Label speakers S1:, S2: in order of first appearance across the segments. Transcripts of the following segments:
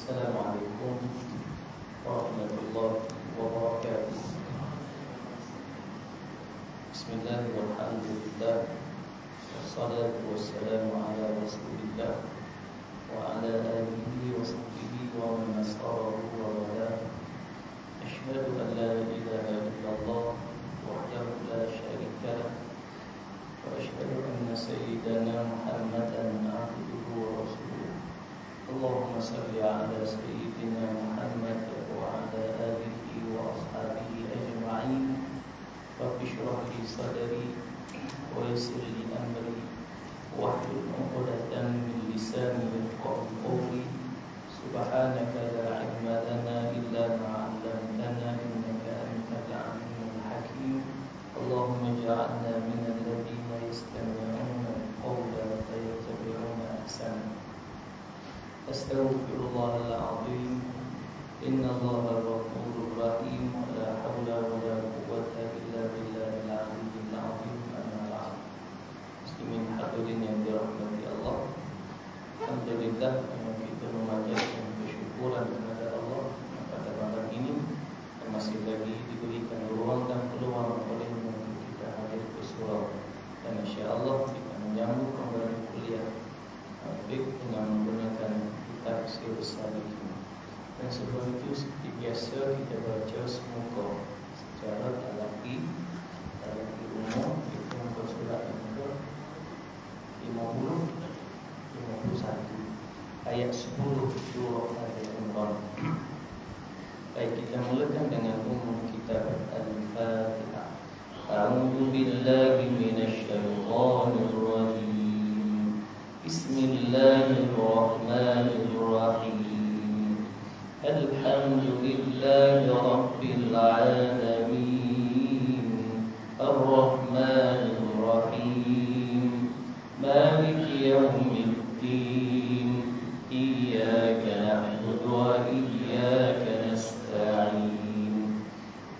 S1: Assalamualaikum warahmatullahi wabarakatuh. Bismillahirrahmanirrahim. Wassalatu wassalamu ala Rasulillah wa ala alihi wa sahbihi wa man nasarahu wa wala. Asyhadu an la ilaha illallah wahdahu la syarika lah wa asyhadu anna sayyidana Muhammadan abduhu wa rasuluh. Allahumma salli ala sayyidina Muhammad wa ala alihi wa ashabihi ajma'in. Rabbi shrah li sadri wa yassir li amri wahlul 'uqdatam min lisani yafqahu qawli. Subhanaka la 'ilma lana illa ma 'allamtana innaka antal 'alimul hakim. Allahumma ij'alna minal ladzina yastami'una al-qawla fa yattabi'una ahsana. Astaghfirullahal azim. Innallaha ghafurur rahim. La haula wala quwwata illa billahil aliyyil azim. Amma ba'd. Muslimin hadirin yang dirahmati Allah. Alhamdulillah kita memanjatkan kesyukuran kepada Allah pada malam ini masih lagi diberikan ruang dan peluang olehnya untuk kita hadir ke surau, dan insyaallah kita menyambung kembali kuliah fiqh dengan menggunakan kitab Sirus Salikin. Dan sebelum itu seperti biasa kita baca semuka secara talaqi umum. Itu muka surat yang ke 51 ayat 10 surah Al-Imran. Baik, kita mulakan dengan umum kitab Al-Fatihah. A'udzu billahi minasy syaithanir rajim. Bismillahirrahmanirrahim. Alhamdulillahi rabbil alamin. Ar-Rahmanir Rahim. Maliki yaumiddin. Iyyaka na'budu wa iyyaka nasta'in.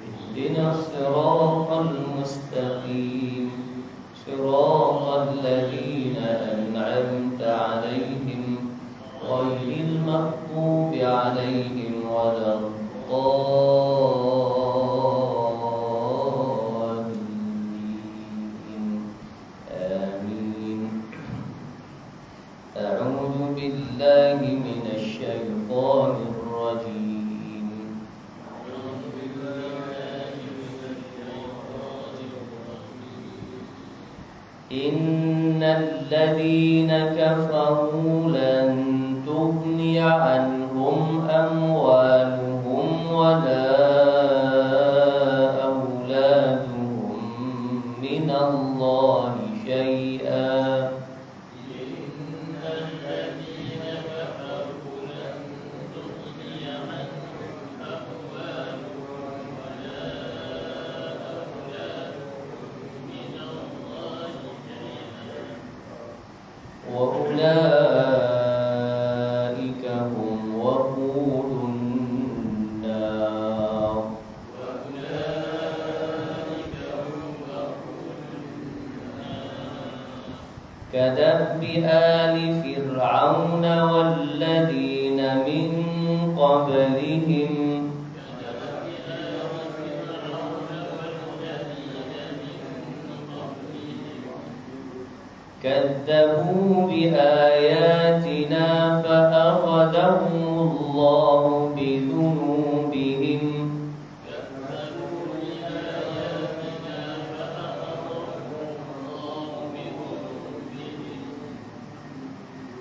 S1: Ihdinas siratal mustaqim. Siratal ladzina an'amta 'alaihim ghairil maghdubi 'alaihim waladdallin. Amin. A'udzu billahi minasy syaithanir rajim. Innal ladzina kafaru lan tughni 'anhum amwaluhum wala auladuhum minallahi syai'a. وأولئك هم وقود النار. كدأب آل فرعون والذين من قبلهم كذبوا بآياتنا فأخذهم الله بذنوبهم.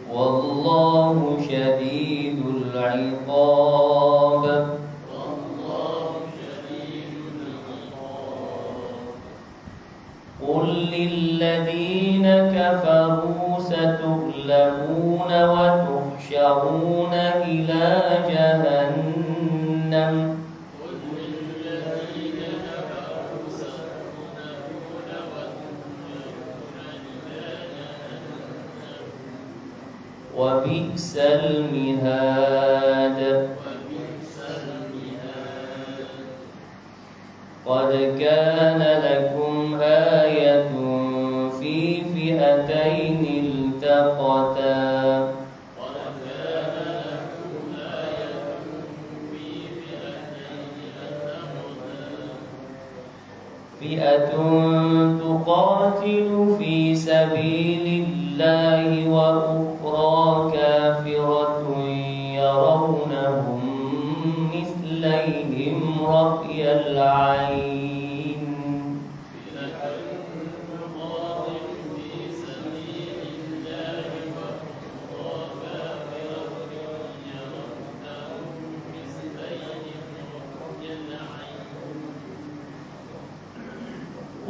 S1: والله شديد العقاب. قل للذين كفروا ستغلبون وتحشرون إلى جهنم. وبئس المهاد. قد كان لكم آية في فئتين التقتا فئة تقاتل في سبيل الله وأخرى كافرة يرونهم مثليهم رأي العين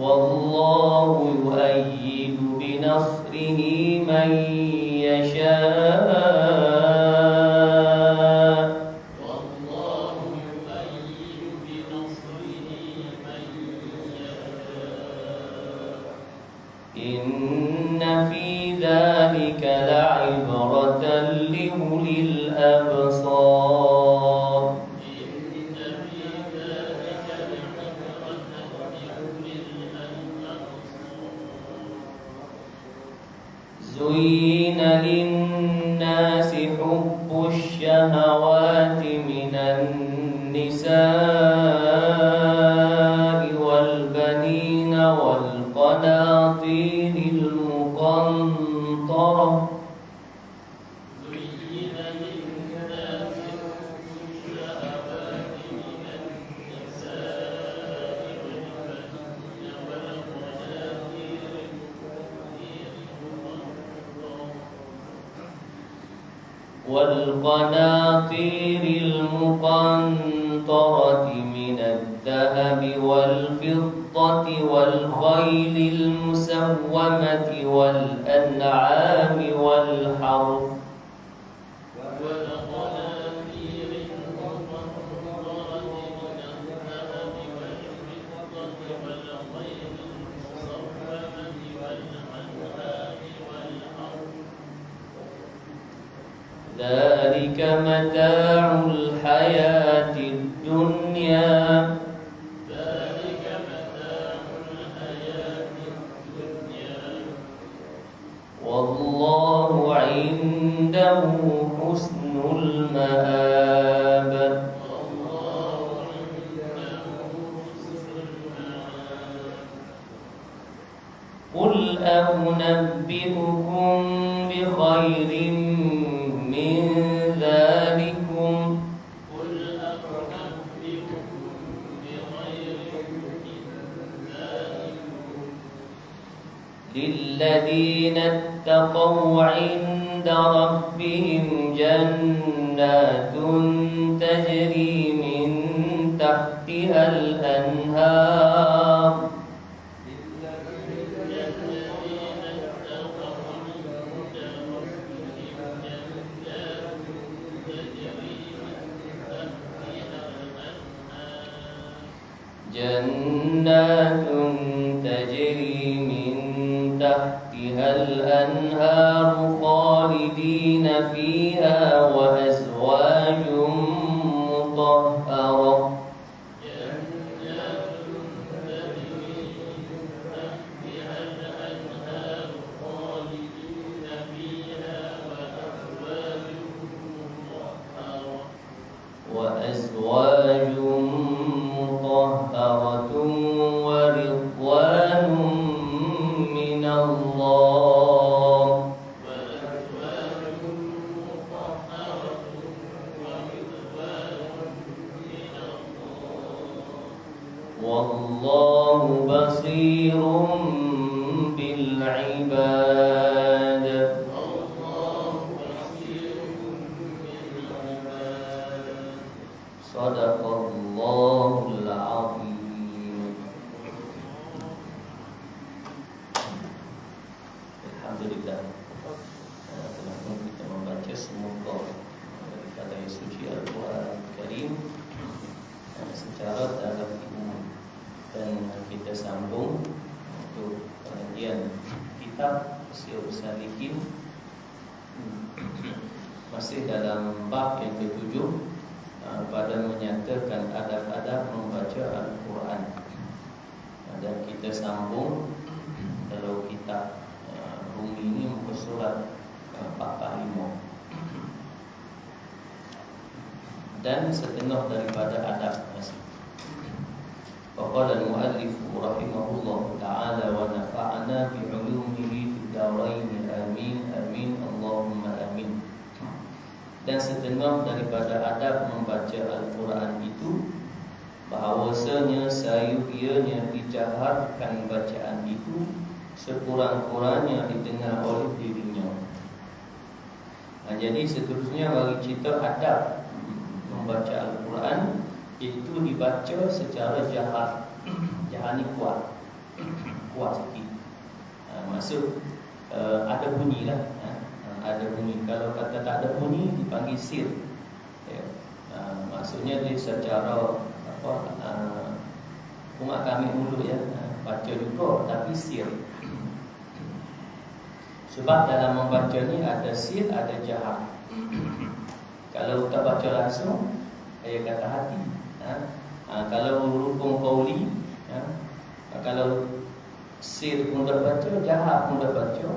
S1: والله يؤيد بنصره من يشاء والله يؤيد بنصره من يشاء إن في ذلك لعبرة لأولي الأبصار زين للناس حب الشهوات من النساء والبنين والقناطير المقنطرة والقناطير المقنطرة من الذهب والفضة والخيل المسومة والأنعام والحرث ذلك متاع الحياة الدنيا والله عنده حسن المآب قل أنبئكم بخير من ذلكم للذين اتقوا عند ربهم جنات تجري من تحتها الأنهار جنات تجري من تحتها الأنهار خالدين فيها وأزواج مطهرة وأزواج مطهرة ورضوان من الله والله بصير بالعباد صدق الله العظيم. Alhamdulillah, telah kita membaca semoga kata yang suci Al-Quran Karim secara dalam ilmu, dan kita sambung untuk pengajian kitab Syiarus Salikin masih dalam bab yang ke-7 pada menyatakan adab-adab membaca Al-Quran, dan kita sambung kalau kitab Rumi ini muka surat 45 dan setengah daripada adab masih. Faqala al-muallif rahimahullah ta'ala wa nafa'ana bi'ulumihi fid darain amin amin Allahumma amin. Dan setengah daripada adab membaca Al-Quran itu bahawasanya sayupianya dijaharkan bacaan itu sekurang-kurangnya didengar oleh dirinya. Jadi seterusnya bagi kita adab membaca Al-Quran itu dibaca secara jahar. Jahar ni kuat sikit. Maksud ada bunyi lah. Ada bunyi. Kalau kata tak ada bunyi dipanggil sir. Maksudnya dia secara umat kami mulut ya, baca juga tapi sir. Sebab dalam membaca ni ada sir, ada jahar. Kalau tak baca langsung, saya kata hati. Kalau rukun qauli, kalau sir pun dah baca, jahar pun dah baca,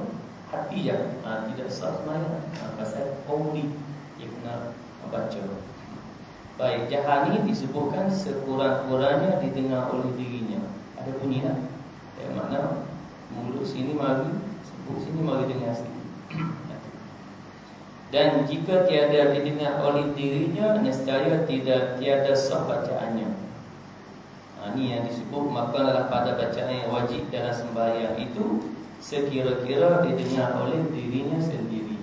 S1: hati je tidak sah semayang. Pasal qauli dia kena baca. Baik, jahar ni disebutkan sekurang-kurangnya didengar oleh dirinya. Ada bunyi lah. Makna mulut sini mari, sebut sini mari dengar sini. Dan jika tiada didengar oleh dirinya, nescaya tiada sah bacaannya. Ini yang disebut maka pada bacaan yang wajib dalam sembahyang itu sekira-kira didengar oleh dirinya sendiri.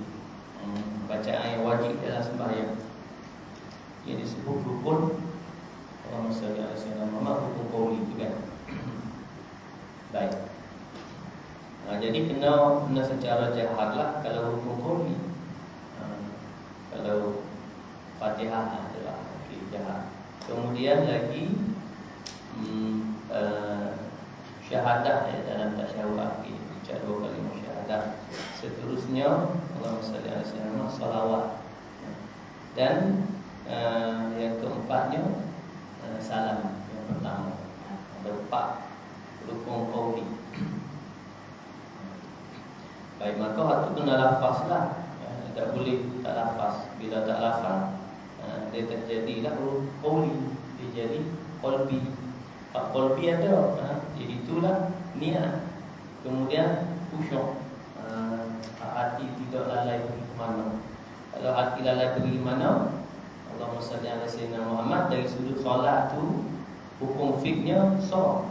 S1: Bacaan yang wajib dalam sembahyang yang disebut rukun. Allahumma shalli ala sayyidina Muhammad, rukun qauli itu kan. Baik. Jadi kena secara jaharlah kalau rukun qauli. Kalau Fatihah adalah jahar. Kemudian lagi syahadah dalam tasyahud akhir, ucap 2 kalimah syahadah. Seterusnya Allahumma shalli ala sayyidina Muhammad, salawat. Dan yang keempatnya salam yang pertama. Ada 4 rukun qauli. Baik, maka waktu kena lafazlah. Tak boleh tak lafaz. Bila tak lafaz, dia terjadilah qauli, dia jadi qalbi. Qalbi ada, jadi itulah niat. Kemudian khusyuk, hati tidak lalai pergi ke mana. Kalau hati lalai pergi ke mana, Allahumma salli ala sayyidina Muhammad, dari sudut solat tu hukum fiknya sah.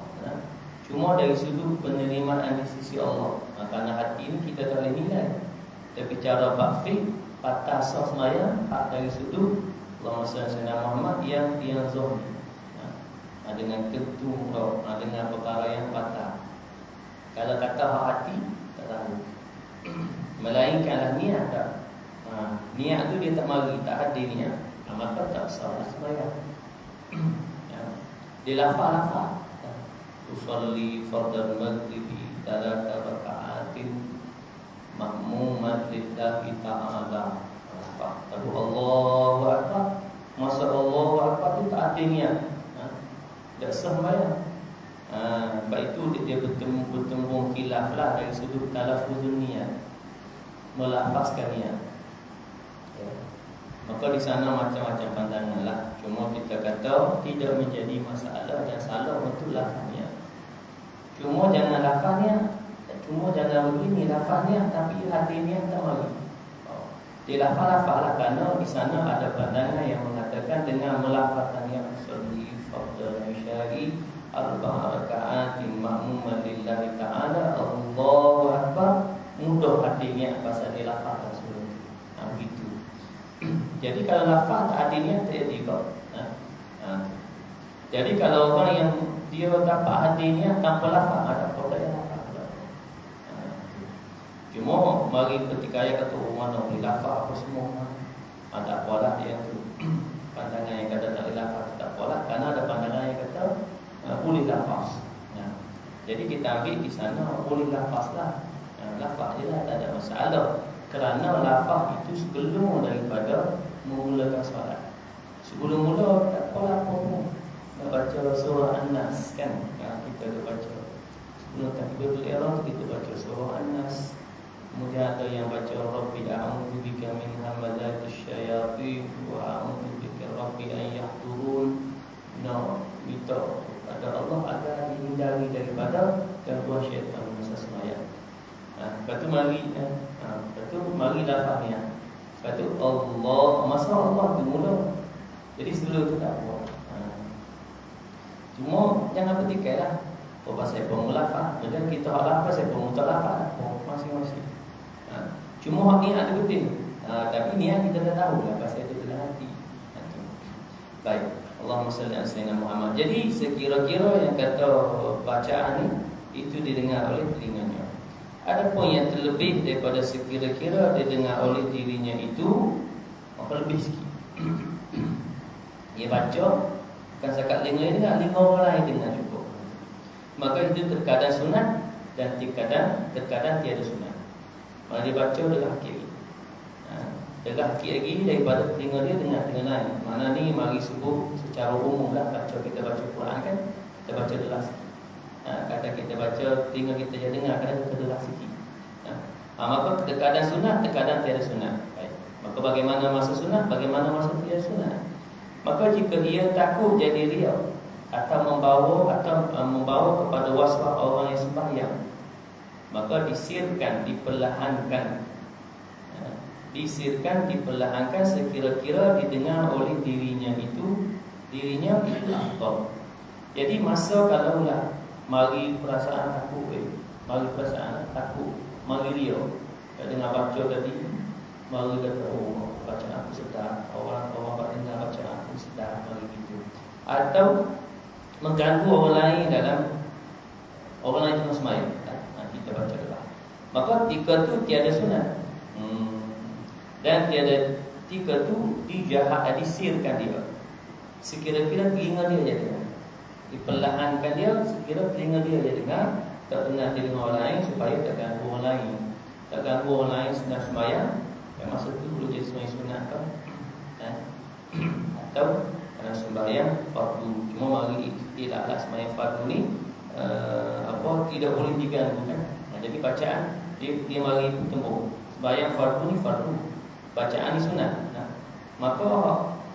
S1: Cuma dari sudut penerimaan di sisi Allah. Kerana hati ini kita tak boleh nilai. Tapi cara bakfik patah sah sembahyang dari sudut Allahumma salli ala sayyidina Muhammad yang zahir. Dengan ketum dengan perkara yang patah. Kalau kata hati tak tahu. Melainkanlah niat tak. Niat tu dia tak mari, tak ada niat. Maka tak salah sembahyang. Dia lafaz. Usolli fardal maghribi 3 raka'atin ma'muman lillahi ta'ala. Allahu akbar. Masa Allahu akbar tu tak ada niat. Tak sah sembahyang. Baik itu dia bertembung khilaf lah dari sudut talaffuzun niat, melafazkan niat. Maka di sana macam-macam pandangan lah. Cuma kita kata tidak menjadi masalah dan salah untuk lafaznya. Cuma jangan lafaznya, cuma jangan begini lafaznya tapi hati niat tak mari. Dia lafaz lah kerana di sana ada pandangan yang mengatakan dengan melafazkan niat sholli fardal syari 4 raka'atin ma'muman lillahi ta'ala Allahu akbar, mudah hati niat pasal dia lafaz sebelum begitu. Jadi kalau lafaz tak ada niat tak jadi kau. Jadi kalau orang yang dia dapat hati niat tanpa lafaz, ada apa tak lafaz. Cuma mari ketika ayat kata mana boleh lafaz apa semua, ada apalah dia tu. Pandangan yang kata tak boleh lafaz tak apalah, kerana ada pandangan yang kata boleh lafaz. Jadi kita ambil di sana boleh lafaz lah. Lafaz je lah, tak ada masalah. Kerana lafaz itu sebelum daripada memulakan solat. Sebelum mula tak apalah apa pun. Nak baca surah An-Nas kan, kita dah baca. Sebelum takbiratul ihram kita baca surah An-Nas. Kemudian ada yang baca Rabbi a'udzu bika min hamazatish syayatin wa a'udzu bika rabbi an yahdurun. Minta pada Allah syaitan masa semayang. Lepas tu mari lafaznya. Lepas tu Allah, masa Allah tu mula. Jadi sebelum tu tak buat. Cuma jangan petikailah. Pasal pemulafaz. Macam kita hak lafaz, saya pemulafaz. Masing-masing. Cuma hak ni ada penting. Tapi niat kita dah tahu lah pasal itu dalam hati. Baik. Allahumma salli ala sayyidina Muhammad. Jadi sekira-kira yang kata bacaan ni itu didengar oleh telinganya. Ada pun yang terlebih daripada sekira-kira didengar oleh dirinya itu, maka lebih sikit. Dia baca bukan sekat telinga dengar, lima orang lain dengar cukup. Maka itu terkadang sunat dan terkadang tiada sunat. Maka dia baca dengan kiri. Dekat sikit lagi daripada telinga dia dengar telinga lain. Mana ni mari subuh secara umum lah kita baca Quran kan, kita baca delas sikit. Kadang kita baca telinga kita je dengar, kadang kita delas sikit. Maka terkadang sunat, terkadang tiada sunat. Baik. Maka bagaimana masa sunat, bagaimana masa tiada sunat? Maka jika dia takut jadi riak atau membawa kepada waswas orang yang sembahyang, maka diperlahankan sekira-kira didengar oleh dirinya itu afdal. Jadi masa kalaulah mari perasaan takut, mari riak, dengar baca tadi, mari kata bacaan aku sedap, orang dengar bacaan aku sedap, mari gitu. Atau mengganggu orang lain tengah sembahyang, kita baca doa. Maka tiga tu tiada sunat. Dan tiada tiga tu disirkan dia. Sekira-kira telinga dia je dengar. Diperlahankan dia, sekira telinga dia je dengar, tak dengar telinga orang lain supaya tak ganggu orang lain. Tak ganggu orang lain sunat sembahyang. Masa tu boleh jadi sembahyang sunat kan? Atau kerana sembahyang fardu. Cuma mari tidaklah sembahyang fardu ni tidak boleh diganggu kan? Jadi bacaan dia mari tembung. Sembahyang fardu ni fardu, bacaan ni sunat. Maka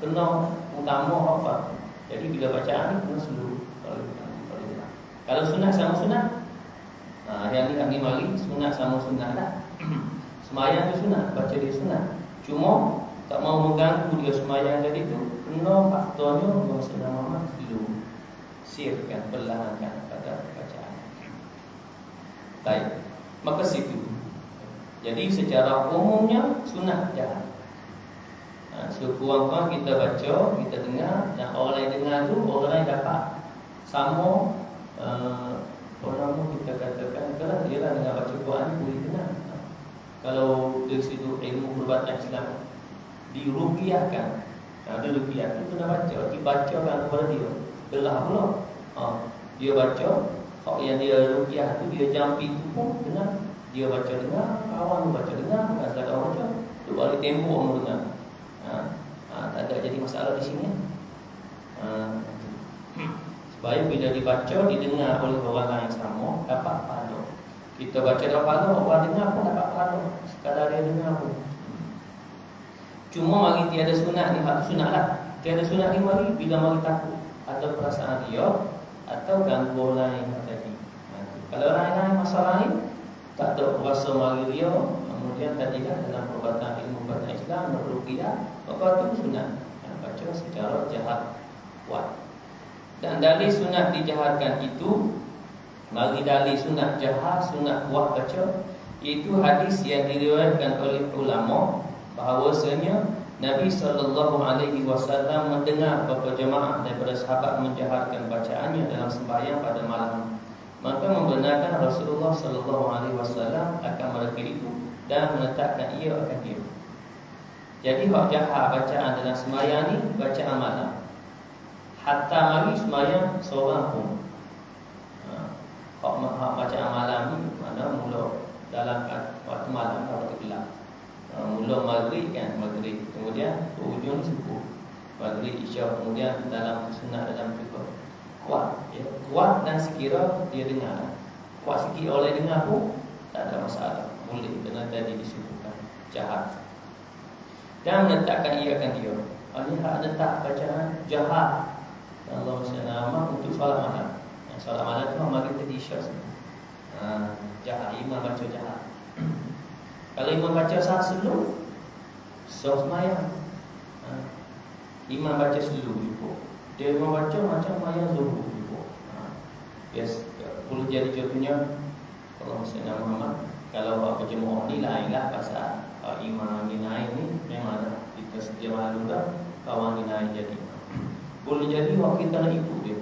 S1: kena utama fardu. Jadi bila bacaan ni kena seluruh. Kalau sunat sama sunat, yang ni mari sunat sama sunat lah. Sembahyang tu sunat, baca dia sunat. Cuma tak mau mengganggu dia sembahyang tadi tu, kena faktornya Rasulullah Muhammad dulu sirkan, perlahankan pada bacaan. Baik, maka situ. Jadi secara umumnya sunat jalan. Sekurang-kurang kita baca, kita dengar, dan orang lain dengar tu, orang lain dapat sama. Orang kita katakan kalau dia lah dengar baca Quran boleh dengar. Kalau dari situ ilmu perubatan Islam diruqyahkan, diruqyah itu kena baca, dibacakan kepada dia. Belah pula. Dia baca, kalau yang dia ruqyah tu dia jampi tu pun dengar. Dia baca dengar, kawan baca dengar, bukan sekadar orang baca. Tu balik tempoh orang dengar. Tak ada jadi masalah di sini. Supaya bila dibaca, didengar oleh orang lain sama, dapat pahala. Kita baca dapat pahala, orang dengar pun dapat pahala. Sekadar dia dengar pun. Cuma mari tiada sunat ni, hak sunat lah. Tiada sunat ni mari bila mari takut atau perasaan dia atau ganggu orang lain tadi. Kalau orang lain masalah lain tak ada rasa mari dia, kemudian tadi kan dalam perubatan ilmu perubatan Islam berruqyah, maka itu sunat. Baca secara jahat kuat. Dan dalil sunat dijahatkan itu, mari dalil sunat jahat, sunat kuat baca, iaitu hadis yang diriwayatkan oleh ulama bahawasanya Nabi SAW mendengar beberapa jemaah daripada sahabat menjahatkan bacaannya dalam sembahyang pada malam. Maka membenarkan Rasulullah SAW akan mereka itu dan menetapkan ia akan dia. Jadi hak jahat bacaan dalam sembahyang ni bacaan malam. Hatta mari sembahyang seorang pun. Hak bacaan malam ni mana mula dalam waktu malam atau waktu gelap. Mula maghrib kan, maghrib. Kemudian hujung subuh. Maghrib, isyak, kemudian dalam sunat dalam juga. Kuat, ya. Kuat dan sekira dia dengar. Kuat sikit oleh dengar pun tak ada masalah. Boleh kerana tadi disebutkan jahat. Dan menetapkan ia akan dia. Ini hak letak bacaan jahat. Allah SWT untuk solat malam. Solat malam tu mari kita isyak. Jahat, imam baca jahat. Kalau imam baca sah slow, sah semayang. Imam baca slow juga. Dia imam baca macam semayang zuhur juga. Yes, boleh jadi contohnya kalau Sayyidina Muhammad, kalau buat berjemaah ni lainlah pasal imam ni naik ni memang kita sedia malu dah kawan ni naik jadi imam. Boleh jadi waktu kita nak ikut dia.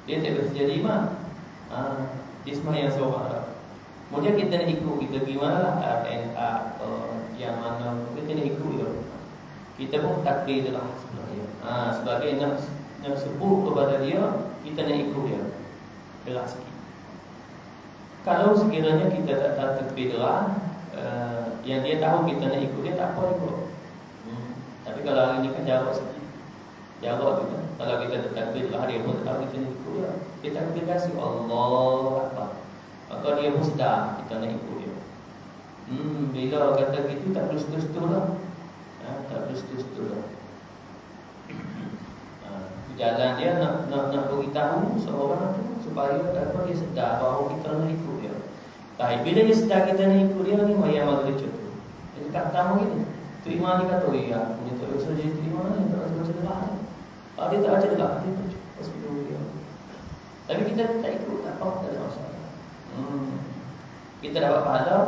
S1: Dia tak boleh jadi imam. Dia semayang seorang. Kemudian kita nak ikut, kita gimana lah RNA yang mana kita nak ikut dia. Kita pun takbir dalam sebagai sebagai nak sebut kepada dia, kita nak ikut dia. Jelas sikit. Kalau sekiranya kita tak takbir dia, yang dia tahu kita nak ikut dia, tak apa ikut. Tapi kalau hari ni kan jarak sikit. Jarak tu kan. Kalau kita tak takbir dia pun tak tahu kita nak ikut dia. Kita takbir kasih Allah Akbar. Maka dia pun sedar kita nak ikut dia. Bila kata gitu tak perlu setul-setul lah. Tak perlu setul-setul lah. Jalan dia nak beritahu seorang tu supaya dia sedar bahawa kita nak ikut dia. Tapi bila dia sedar kita nak ikut dia ni, mayang maghrib tu. Dia kata begini. Tu imam ni kata, ya, punya tak usah jadi imam ni, tak usah baca delah. Kalau dia tak baca delah, dia baca pas dia. Tapi kita tak ikut, tak apa, tak ada masalah. Kita dapat pahala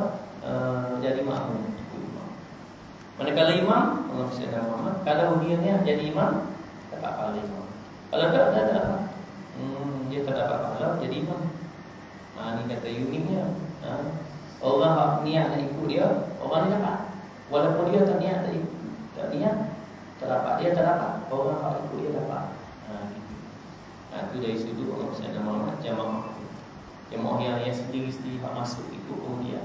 S1: jadi makmum, ikut imam. Manakala imam, Allah Sayyidina Muhammad, kalau dia ni jadi imam, dapat pahala imam. Kalau tak dapat, dia tak dapat pahala jadi imam. Ni kata uniknya. Orang niat nak ikut dia, orang ni dapat. Walaupun dia tak niat, tak dapat, dia tak dapat. Orang yang ikut dia dapat. Itu dari sudut orang Sayyidina Muhammad jamaah. Jemaah yang sendiri-sendiri masuk itu kemudian.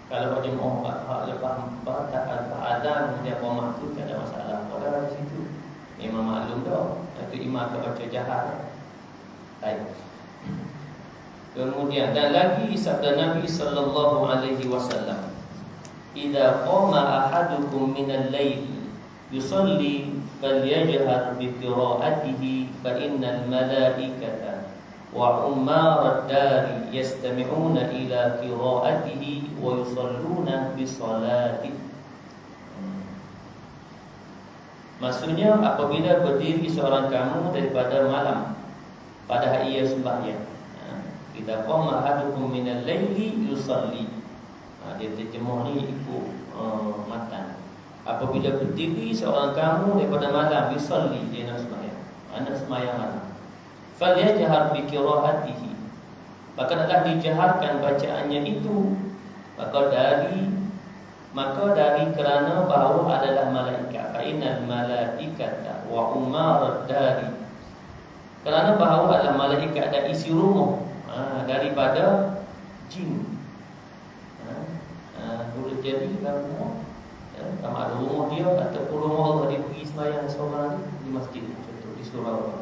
S1: Kalau jemaah lepas azan kemudian qamah tu tak ada masalah. Pada di situ memang maklum dah. Itu imam tak baca jahat. Baik. Kemudian dan lagi sabda Nabi sallallahu alaihi wasallam, "Idza qama ahadukum minal lail yusalli falyajhar bi qira'atihi fa innal malaikata wa ummar ad-dari yastami'una ila qira'atihi wa yusalluna bi salatihi." Maksudnya apabila berdiri seorang kamu daripada malam pada hari ia sembahyang, idza qama ahadukum minal laili yusalli. Dia terjemah ni ikut matan. Apabila berdiri seorang kamu daripada malam yusalli, dia nak sembahyang. Nak sembahyang malam. Falyajhar bi qira'atihi. Maka adalah dijaharkan bacaannya itu. Maka dari kerana bahawa adalah malaikat. Fa innal malaikata wa umarad dari. Kerana bahawa adalah malaikat dan isi rumah daripada jin. Boleh jadi rumah, sama ada rumah dia ataupun rumah Allah, dia pergi sembahyang seorang di masjid, contoh di surau.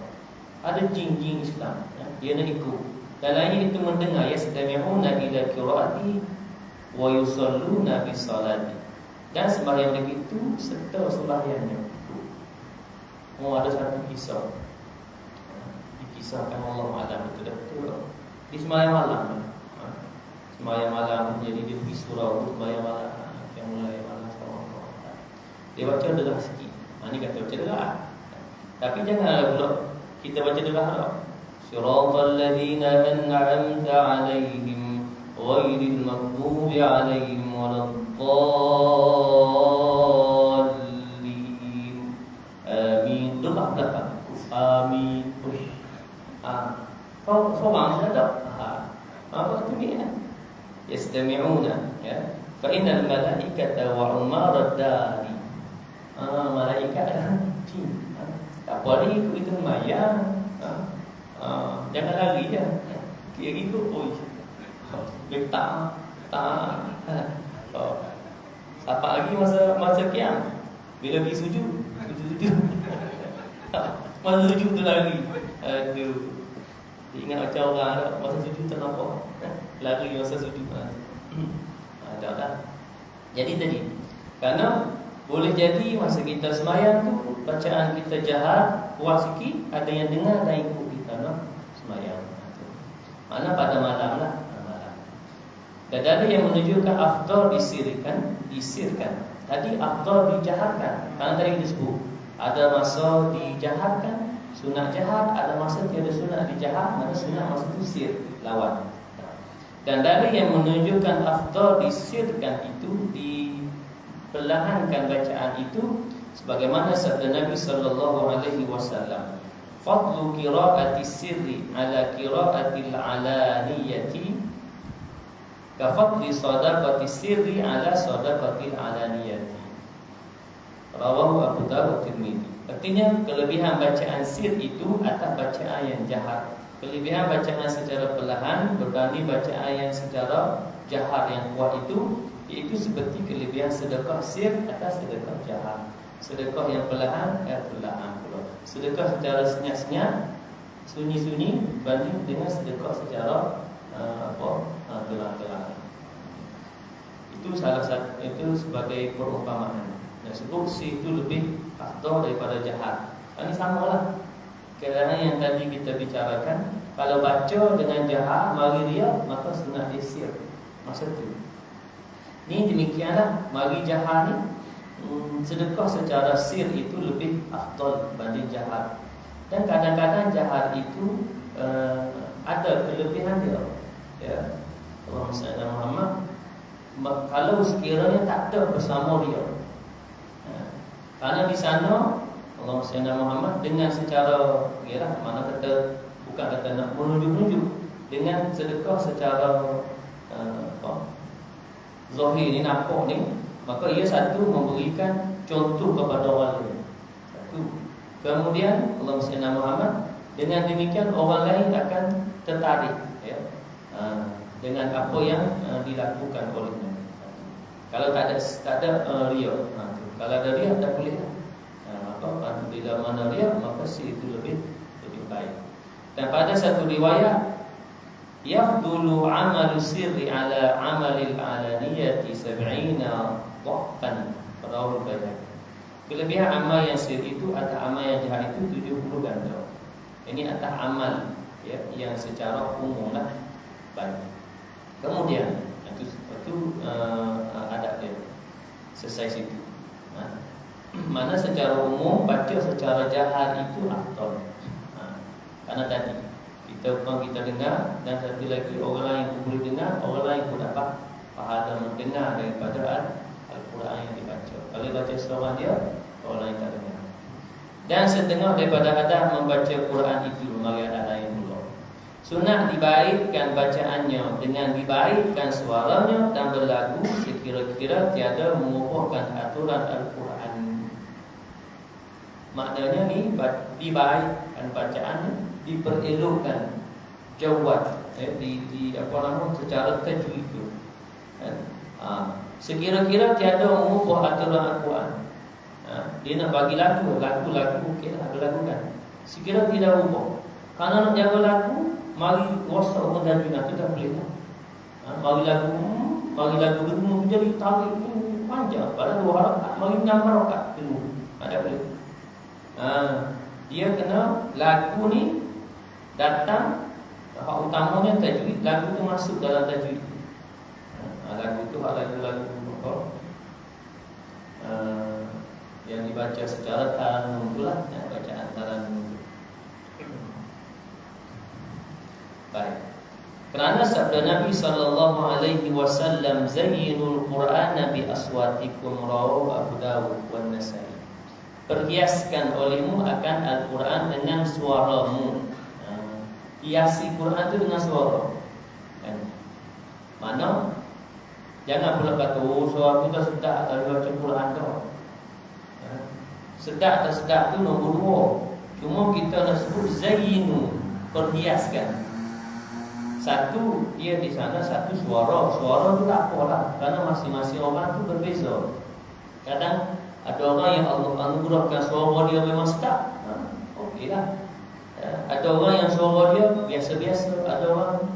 S1: Ada jin-jin Islam, dia nak ikut. Dan lainnya itu mendengar, yastami'una ila qira'ati wa yusalluna bis salati. Dan sembahyang mereka itu serta sembahyangnya. Ada satu kisah. Dikisahkan Allah Alam betul-betul di sembahyang malam. Sembahyang malam, jadi dia pergi surau sembahyang malam. Yang mulai malam sekarang dia baca delah sikit. Ni kata baca delah. Tapi janganlah pula kita baca delah dah. Siratal ladzina an'amta 'alaihim ghairil maghdubi 'alaihim waladdallin. Amin. Delah dah. Amin. Kau faham tak? Apa tu ni? Yastami'una, ya. Fa innal malaikata wa umarad dari. Malaikat dan jin. Tak boleh ikut itu mayang. Jangan lari ya. Kira ikut letak. Apa lagi masa kiam? Bila pergi sujud. Masa sujud tu lari. Aduh. Ingat macam orang ada masa sujud tak nampak. Lari masa sujud. Tak. Jadi tadi, karena boleh jadi masa kita sembahyang tu bacaan kita jahat, kuat sikit, ada yang dengar dan ikut kita nak sembahyang. Mana pada malam lah. Dan dalil yang menunjukkan afdal disirkan. Tadi afdal dijaharkan. Karena tadi disebut ada masa dijaharkan, sunat jahat, ada masa tiada sunat dijahar, maka sunat masa itu sir, lawan. Dan dalil yang menunjukkan afdal disirkan itu, diperlahankan bacaan itu, sebagaimana sabda Nabi sallallahu alaihi wasallam, fadlu qiraati sirri ala qiraatil alaniyati kafadli sadaqati sirri ala sadaqatil alaniyati. Rawahu Abu Dawud Tirmidzi. Artinya kelebihan bacaan sir itu atas bacaan yang jahat. Kelebihan bacaan secara perlahan berbanding bacaan yang secara jahar yang kuat itu, iaitu seperti kelebihan sedekah sir atas sedekah jahar. Sedekah yang perlahan perlahan pula. Sedekah secara senyap-senyap, sunyi-sunyi banding dengan sedekah secara terang-terang. Itu salah satu, itu sebagai perumpamaan. Dan sebut si itu lebih afdal daripada jahat. Ini samalah. Kerana yang tadi kita bicarakan, kalau baca dengan jahat mari riak, maka sunat sir. Maksud itu. Ni demikianlah, mari jahat ni sedekah secara sir itu lebih afdal banding jahat. Dan kadang-kadang jahat itu ada kelebihan dia. Ya. Allahumma salli ala Muhammad. Kalau sekiranya tak ada bersama dia, karena di sana Allahumma salli ala Muhammad dengan secara mana kata, bukan kata nak menunjuk-nunjuk, dengan sedekah secara zahir ni, nampak ni, maka ia satu memberikan contoh kepada orang lain. Satu. Kemudian Allahumma salli ala Muhammad, dengan demikian orang lain akan tertarik, ya, dengan apa yang dilakukan olehnya. Kalau tak ada riya, kalau ada riya tak boleh. Maka bila mana riya, maka si itu lebih baik. Dan pada satu riwayat, yafdulu amalu sirri ala amalil alaniyati 70 dhafan. Rawahu Baihaqi. Kelebihan amal yang sir itu atas amal yang jahat itu 70 ganda. Ini atas amal, ya, yang secara umumlah baik. Kemudian itu adab dia selesai situ. Mana secara umum baca secara jahat itu afdal. Karena tadi kita dengar, dan satu lagi orang lain pun boleh dengar, orang lain pun dapat pahala mendengar daripada Al-Quran yang dibaca. Kalau baca seorang dia, orang lain tak dengar. Dan setengah daripada adab membaca Quran itu mari adab lain pula. Sunat dibaikkan bacaannya dengan dibaikkan suaranya dan berlagu sekira-kira tiada mengubahkan aturan Al-Quran. Maknanya ni dibaikkan bacaannya, diperelokkan jawab, di apa nama, secara tajwid itu. Sekira-kira tiada mengubah aturan Al-Quran. Dia nak bagi lagu okeylah, lagu kan. Sekira tidak ubah. Karena nak jaga lagu, mari rosak mentajwid itu dah boleh lah. Mari lagu dulu jadi tarik panjang, padahal 2 rakaat, mari 6 rakaat dulu. Ada boleh. Dia kena lagu ni datang, hak utamanya tajwid, lagu tu masuk dalam tajwid. Lagu tu lagu yang dibaca secara taranum itulah, bacaan taranum. Baik. Kerana sabda Nabi sallallahu alaihi wasallam, zayyinul Qur'ana bi aswatikum, rawahu Abu Dawud wan Nasa'i. Perhiaskan olehmu akan Al-Quran dengan suaramu. Hiasi Quran itu dengan suara. Kan? Mana? Jangan pula kata, suara kita sedap kalau baca Quran tu. Sedap tak sedap tu nombor 2. Cuma kita nak sebut zayyinu, perhiaskan. Satu, dia di sana satu suara. Suara tu tak apalah, kerana masing-masing orang tu berbeza. Kadang ada orang yang Allah anugerahkan suara dia memang sedap, okeylah. Ada orang yang suara dia biasa-biasa. Ada orang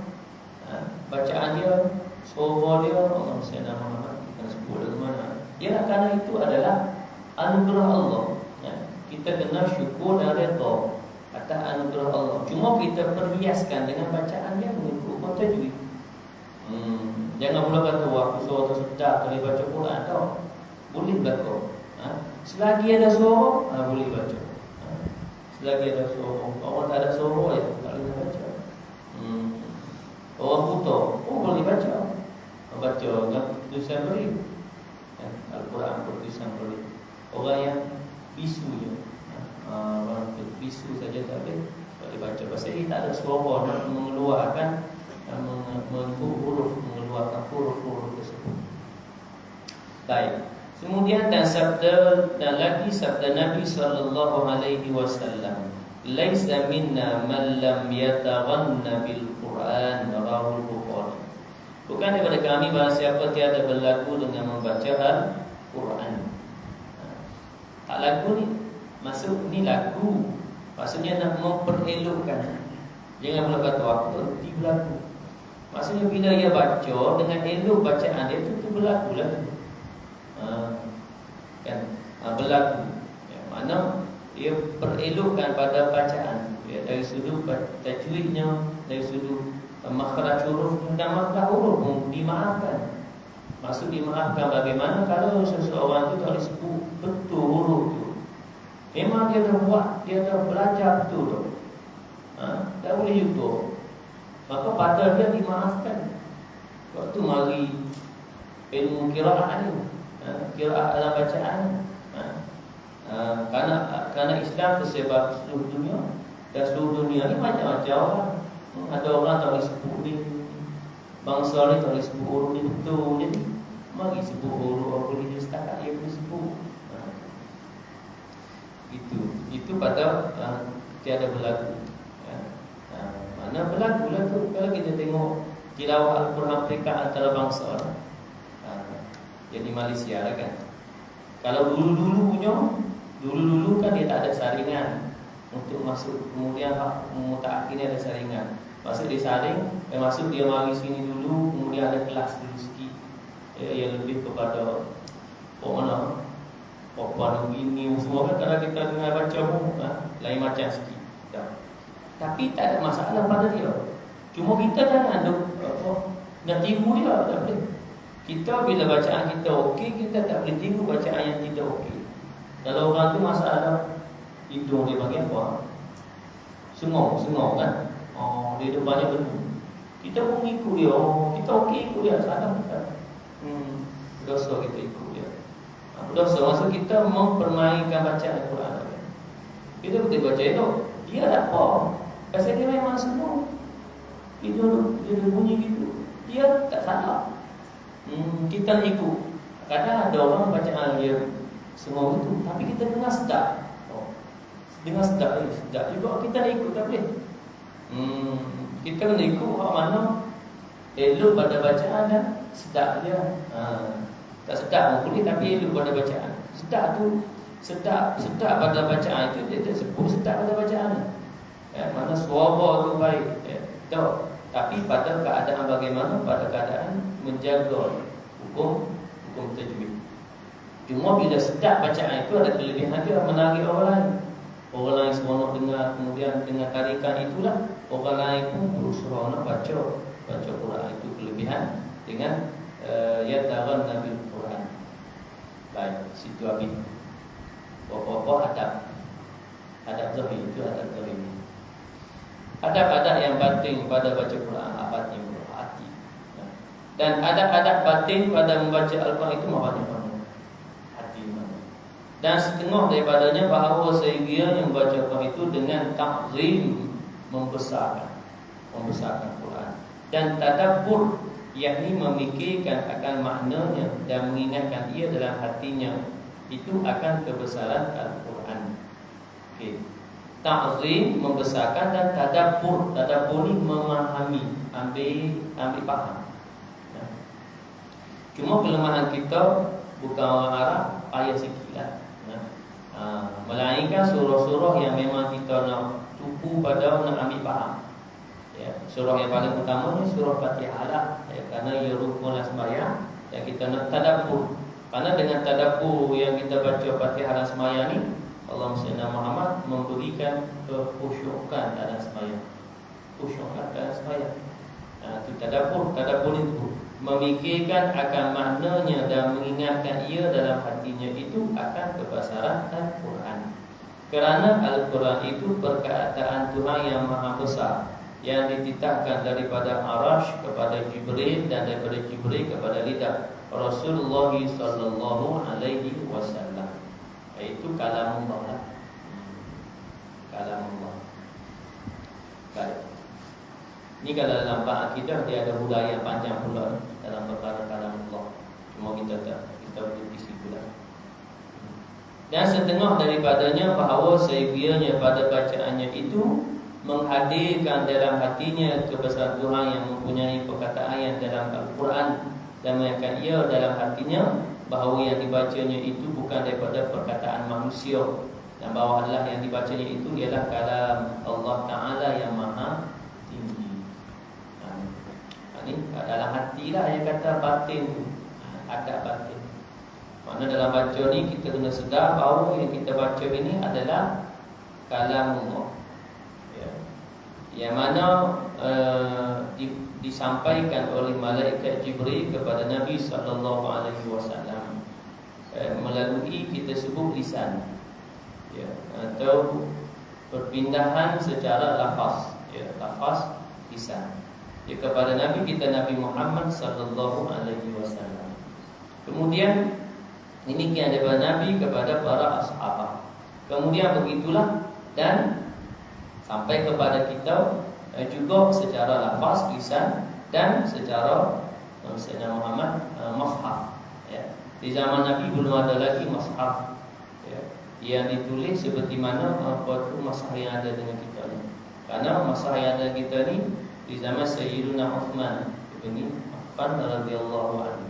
S1: bacaan dia, suara dia, Allah SWT kita sebut dari mana. Ya, kerana itu adalah anugerah Allah. Kita kena syukur dan redha atas anugerah Allah. Cuma kita perhiaskan dengan bacaan dia mengikut tajwid. Jangan pula kata aku suara sedap boleh baca Quran tau. Boleh belaka. Selagi ada suara, boleh baca. Selagi ada suara. Orang tak ada suara ya tak boleh baca. Orang buta boleh baca. Baca tulisan beri. Al-Quran bertulisan beri. Orang yang bisu je. Orang bisu saja tak boleh baca. Pasal ini tak ada suara nak mengeluarkan mengeluarkan huruf-huruf tersebut. Baik. Kemudian dan lagi sabda Nabi sallallahu alaihi wasallam, "Laisa minna man lam yataghanna bil Quran," rawahul Bukhari. Bukan daripada kami barang siapa tiada berlagu dengan membaca Al-Quran. Tak lagu ni maksud ni lagu. Maksudnya nak memperelokkan. Jangan pula kata aku berhenti berlagu. Maksudnya bila ia baca dengan elok bacaan dia itu berlaku lah. Berlaku. Mana ia perelokkan pada bacaan. Dari sudut tajwidnya, dari sudut makhraj huruf dan makhraj huruf pun dimaafkan. Maksud dimaafkan bagaimana kalau seseorang itu tak boleh sebut betul huruf itu. Memang dia dah buat, dia dah belajar betul tu. Tak boleh juga. Maka pada dia dimaafkan. Waktu mari ilmu qiraat ni, qiraat dalam bacaan. Kerana Islam tersebar di seluruh dunia. Dan seluruh dunia ni macam-macam orang. Ada orang tak boleh sebut ni, bangsa ni tak boleh sebut huruf ni betul. Jadi mari sebut huruf apa ni setakat dia boleh sebut. Itu pada tiada berlaku. Mana berlaku lah tu. Kalau kita tengok tilawah Al-Quran mereka antara bangsa lah. Jadi Malaysia lah kan. Kalau dulu kan dia tak ada saringan untuk masuk. Kemudian mutaakhir ni ada saringan. Maksud dia saring, maksud dia mari sini dulu, kemudian ada kelas dulu sikit. Yang lebih kepada mana Puan begini semua kan. Kalau kita dengar baca pun lain macam sikit. Tapi tak ada masalah pada dia. Cuma kita jangan nak tiru dia. Tak boleh. Kita bila bacaan kita okey, kita tak boleh tiru bacaan yang tidak okey. Kalau orang tu masalah hidung dia bagi apa? Sengong kan? Dia ada banyak benda. Kita pun ikut dia. Kita okey ikut dia. Salah kita. Dosa kita ikut dia. Dosa maksud kita mempermainkan bacaan Al-Quran. Kita betul baca elok. Dia tak apa. Pasal dia memang semua. Dia bunyi gitu. Dia tak salah. Kita nak ikut. Kadang ada orang bacaan dia semua itu, tapi kita dengar sedap. Dengar sedap juga kita nak ikut, tak boleh. Kita kena ikut orang mana elok pada bacaan dan sedap dia. Tak sedap pun boleh, tapi elok pada bacaan. Sedap pada bacaan itu dia sebut sedap pada bacaan. Mana suara tu baik. Tapi pada keadaan bagaimana? Pada keadaan menjaga hukum tajwid. Cuma bila sedap bacaan itu ada kelebihan dia menarik orang lain. Orang lain seronok dengar, kemudian dengan tarikan itulah orang lain pun berusaha nak baca Quran. Itu kelebihan dengan yataghanna bil Quran. Baik, situ habis. Apa adab zahir itu adab zahir. Adab-adab yang batin pada baca Quran, batin hati. Dan adab-adab batin pada membaca Al-Quran itu mana? Hati mana? Dan setengah daripadanya bahawa sehingga yang membaca Quran itu dengan ta'zim, membesarkan Quran. Dan tadabbur, yakni memikirkan akan maknanya dan mengingatkan ia dalam hatinya, itu akan kebesaran Al-Quran. Okey. Ta'zim membesarkan dan tadabbur ni memahami, ambil faham. Cuma kelemahan kita bukan orang Arab, payah sikitlah. Melainkan surah-surah yang memang kita nak tupu pada nak ambil faham. Surah yang paling utama ni surah Fatihah lah. Kerana ia rukunlah sembahyang dan kita nak tadabbur. Kerana dengan tadabbur yang kita baca Fatihah dan sembahyang ni, Allah SWT Muhammad memberikan kekhusyukan dalam sembahyang. Khusyukan dalam sembahyang. Itu tadabbur itu. memikirkan akan maknanya dan mengingatkan ia dalam hatinya itu akan kebesaran Al-Quran. Kerana Al-Quran itu perkataan Tuhan yang maha besar, yang dititahkan daripada Arash kepada Jibril dan daripada Jibril kepada lidah Rasulullah sallallahu alaihi wasallam. Itu kalamullah lah. Kalamullah. Baik. Ini kalau dalam bab akidah dia ada budaya panjang pula dalam perkara kalamullah. Cuma kita boleh isi pula. Dan setengah daripadanya bahawa sekiranya pada bacaannya itu menghadirkan dalam hatinya kebesaran Tuhan yang mempunyai perkataan yang dalam Al-Quran dan mengingatkan ia dalam hatinya bahawa yang dibacanya itu bukan daripada perkataan manusia, dan bahawa Allah yang dibacanya itu ialah kalam Allah Ta'ala yang maha tinggi. Ini dalam hatilah yang kata batin tu, adab batin. Mana dalam baca ni kita kena sedar bahawa yang kita baca ini adalah kalamullah, ya. Yang mana disampaikan oleh malaikat Jibril kepada Nabi sallallahu alaihi wasallam melalui kita sebut lisan, ya, atau perpindahan secara lafaz, ya, lafaz lisan, ya, kepada Nabi kita Nabi Muhammad sallallahu alaihi wasallam. Kemudian ini kian daripada Nabi kepada para ashabah. Kemudian begitulah dan sampai kepada kita juga secara lafaz lisan dan secara Sayyidina Muhammad mushaf, ya. Di zaman Nabi belum ada lagi mushaf, ya, yang ditulis seperti mana apa tu mushaf yang ada dengan kita ni. Karena mushaf yang ada kita ni di zaman Sayyidina Uthman bin Affan radhiyallahu anhu.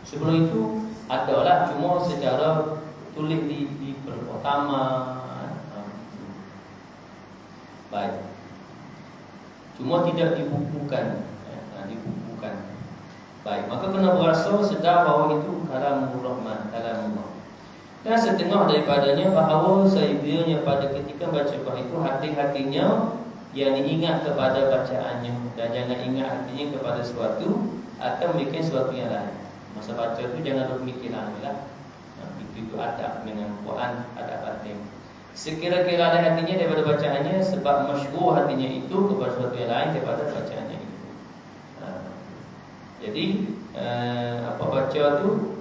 S1: Sebelum itu adalah cuma secara tulis di pertama. Baik. Cuma tidak dibukukan, dibukukan. Baik, maka kena berasa sedar bahawa itu kalamur rahman, kalamullah. Dan setengah daripadanya bahawa sekiranya pada ketika baca Quran itu hati-hatinya yang diingat kepada bacaannya, dan jangan ingat hatinya kepada sesuatu atau memikir sesuatu yang lain. Masa baca tu jangan berfikir lain lah. Itu adab dengan Quran, adab batin. Sekira-kira ada hatinya daripada bacaannya, sebab masyhur hatinya itu kepada sesuatu yang lain daripada bacaannya itu. Jadi apa baca tu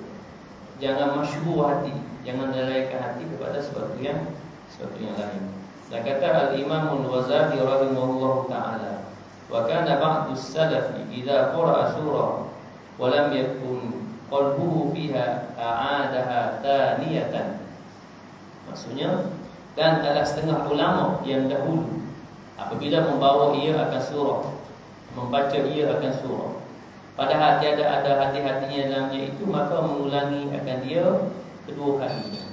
S1: jangan masyhur hati, jangan lalaikan hati kepada sesuatu yang lain. Dan kata Al-Imam Al-Ghazali rahimahullah ta'ala, wa kana ba'du as-salaf idza qara'a surah wa lam yakun qalbuhu fiha a'adaha thaniyatan. Maksudnya, dan ada setengah ulama yang dahulu apabila membawa ia akan surah, membaca ia akan surah, padahal tiada ada hati-hatinya dalamnya itu, maka mengulangi akan dia kedua kalinya.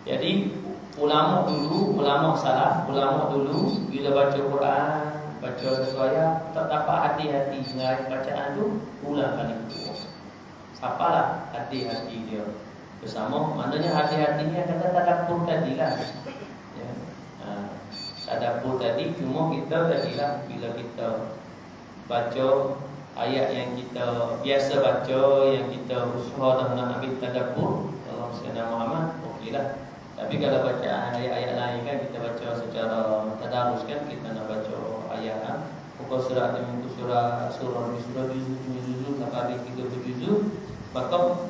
S1: Jadi ulama dulu, ulama salaf, ulama dulu bila baca Quran, baca satu ayat, tak dapat hati-hati dengan bacaan tu, ulang kali kedua. Sapalah hati-hati dia bersama, maknanya hati-hatinya kata tadabbur tadilah, ya. Tadabbur tadi cuma kita tadilah bila kita baca ayat yang kita biasa baca, yang kita usaha dah nak ambil tadabbur dalam Sayyidina Muhammad, okeylah. Tapi kalau baca ayat-ayat lain kan kita baca secara tadarus kan, kita nak baca ayat pokok surah demi surah juzuk sampai kita berjuzuk, maka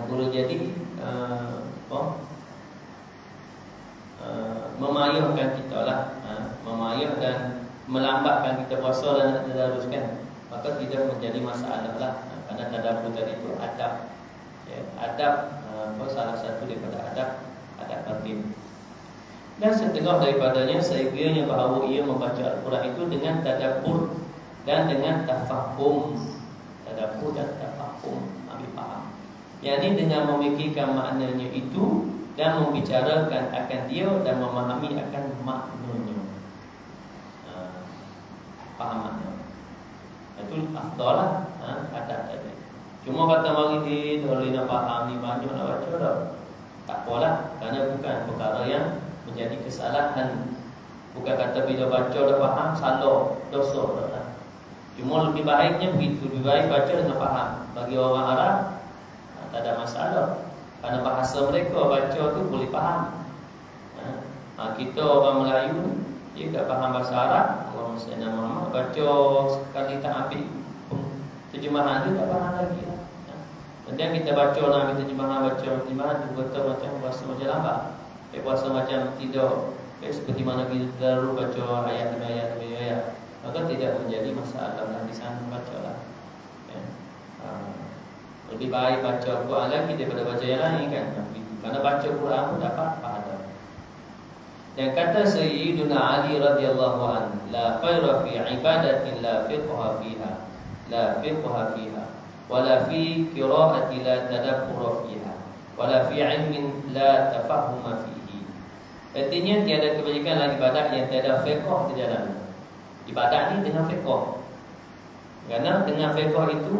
S1: boleh jadi memayahkan kita lah, memayah dan melambatkan kita puasa dan nak tadaruskan, maka tidak menjadi masalah lah. Karena tadabbur tadi itu adab, ya, adab salah satu daripada adab batin. Dan setengah daripadanya sekiranya bahawa ia membaca Al-Quran itu dengan tadabbur dan dengan tafahum. Tadabbur dan tafahum, ambil faham, yakni dengan memikirkan maknanya itu dan membicarakan akan dia dan memahami akan maknanya. Faham makna itu afdal lah, adab tadi. Cuma kata mari dia boleh nak faham ni banyak nak baca dah, tak apalah, kerana bukan perkara yang menjadi kesalahan. Bukan kata bila baca dah faham salah, dosa dah. Cuma lebih baiknya begitu, lebih baik baca dengan faham. Bagi orang Arab tak ada masalah, karena bahasa mereka baca tu boleh faham. Kita orang Melayu dia tak faham bahasa Arab, orang Sayyidina Muhammad baca sekali tak ambil terjemahan dia tak faham lagi. Kemudian kita baca nak ambil terjemahan tu kata macam bahasa macam lambat, bahasa macam tidak seperti mana kita lalu baca ayat demi ayat, maka tidak menjadi masalah di sana bacalah. Lebih baik baca Quran lagi daripada baca yang lain kan. Karena baca Quran pun dapat pahala. Dan kata Sayyiduna Ali radhiyallahu anhu, la khaira fi ibadatin la fiqha fiha, la fiqha fiha, wala fi qira'ati la tadabbur fiha, wala fi ilmin la tafahum fihi. Artinya tiada kebajikan dalam ibadat yang tiada fiqh di dalamnya. Ibadat ni dengan fiqh. Kerana dengan fiqh itu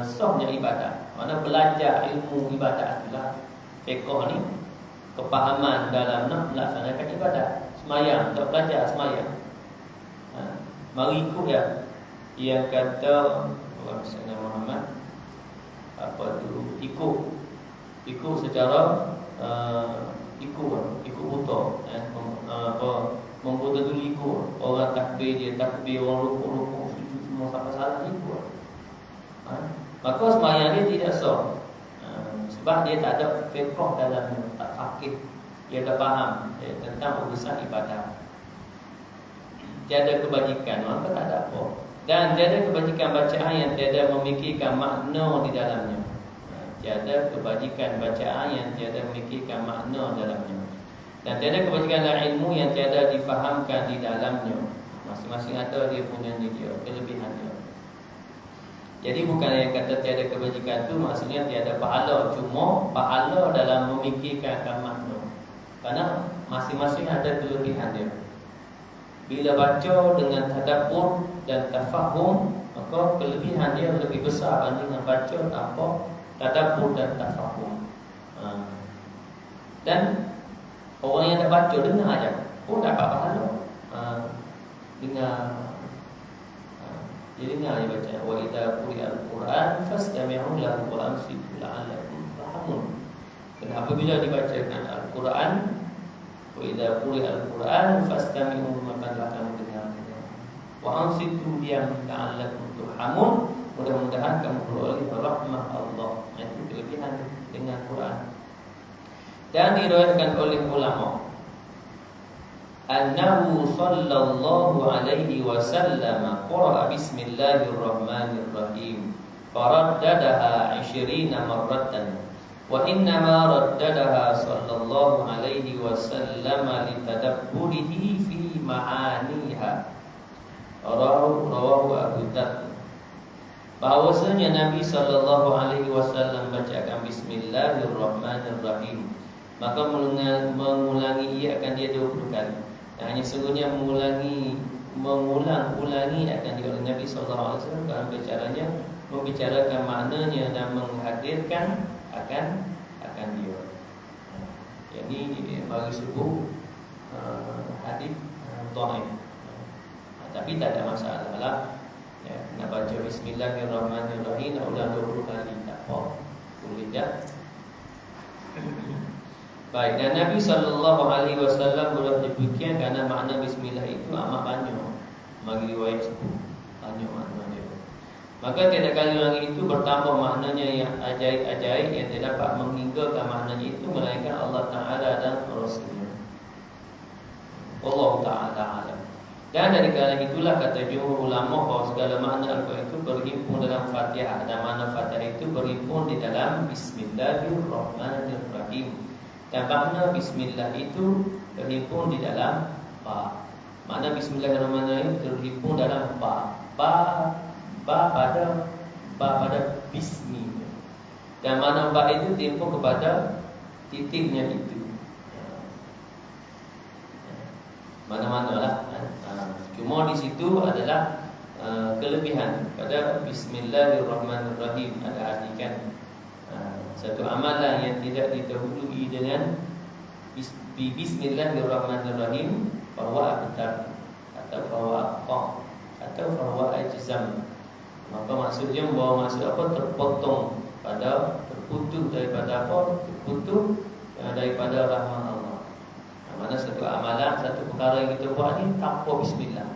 S1: sahnya ibadat. Mana belajar ilmu ibadat itulah fiqh ni, kepahaman dalam nak melaksanakan ibadat. Semayang, tak belajar semayang. Mari ikut ya. Yang kata Allah Sayyidina Muhammad apa tu, ikut secara ikut buta, membuta dulu ikut orang takbir dia takbir, orang rukuk sujud semua sampai salah ikut. Maka semayang dia tidak sah. Sebab dia tak ada fiqh dalamnya, tak faqih, dia tak faham tentang urusan ibadah. Tiada kebajikan, maka tak ada apa. Dan tiada kebajikan bacaan yang tiada memikirkan makna di dalamnya. Tiada kebajikan bacaan yang tiada memikirkan makna dalamnya. Dan tiada kebajikan dalam ilmu yang tiada difahamkan di dalamnya. Masing-masing ada dia punya dia, kelebihan dia. Jadi bukan yang kata tiada kebajikan tu maksudnya tiada pahala, cuma pahala dalam memikirkan makna. Karena masing-masing ada kelebihan dia. Bila baca dengan tadabbur dan tafahum, maka kelebihan dia lebih besar berbanding baca tanpa tadabbur dan tafahum. Dan orang yang tak baca dengar aja pun dapat pahala. Dia dengar dia baca, wa idza quri'al Qur'an fastami'u lahu wa ansitu la'allakum turhamun. Dan apabila dibacakan Al-Quran, wa idza quri'al Qur'an fastami'u, maka akan mendengar. Wa ansitu la'allakum turhamun, mudah-mudahan kamu beroleh rahmat Allah. Itu kelebihan dengan Quran. Dan diriwayatkan oleh ulama annahu sallallahu alaihi wasallam qara'a bismillahirrahmanirrahim faraddadaha 20 marratan wa innama raddadaha sallallahu alaihi wasallam litadabburihi fi ma'aniha. Rawahu Abu Daud. Bahwasanya Nabi sallallahu alaihi wasallam bacakan bismillahirrahmanirrahim, maka mengulangi ia akan dia 20 kali. Hanya sesungguhnya mengulang-ulangi akan dioleh Nabi sallallahu alaihi wasallam dalam bicaranya, membicarakan maknanya dan menghadirkan akan dia. Jadi bagi subuh hadis dhaif. Tapi tak ada masalah lah. Ya, nak baca bismillahirrahmanirrahim nak ulang 20 kali tak apa. Boleh tak? Baik, dan Nabi SAW boleh demikian kerana makna bismillah itu amat banyak. Bagi riwayat itu banyak makna dia. Maka tiada kali lagi itu bertambah maknanya yang ajaib-ajaib yang tidak dapat menghinggakan maknanya itu melainkan Allah Ta'ala dan Rasulnya. Allah Ta'ala alam. Dan dari kerana itulah kata jumhur ulama bahawa segala makna Al-Quran itu berhimpun dalam Fatihah, dan makna Fatihah itu berhimpun di dalam Bismillahirrahmanirrahim. Dan makna Bismillah itu terhimpun di dalam ba. Makna Bismillahirrahmanirrahim terhimpun dalam ba. Ba pada Bismi. Dan makna ba itu terhimpun kepada titiknya itu. Mana-mana lah. Cuma di situ adalah kelebihan pada Bismillahirrahmanirrahim. Ada artikan satu amalan yang tidak didahului dengan Bismillahirrahmanirrahim, bahwa betar atau bahwa atau fahuwa ajzam. Maka maksudnya bahawa maksud apa? Terpotong pada, terputus daripada apa? Terputus daripada rahmat Allah. Mana satu amalan, satu perkara yang kita buat ni tanpa bismillah.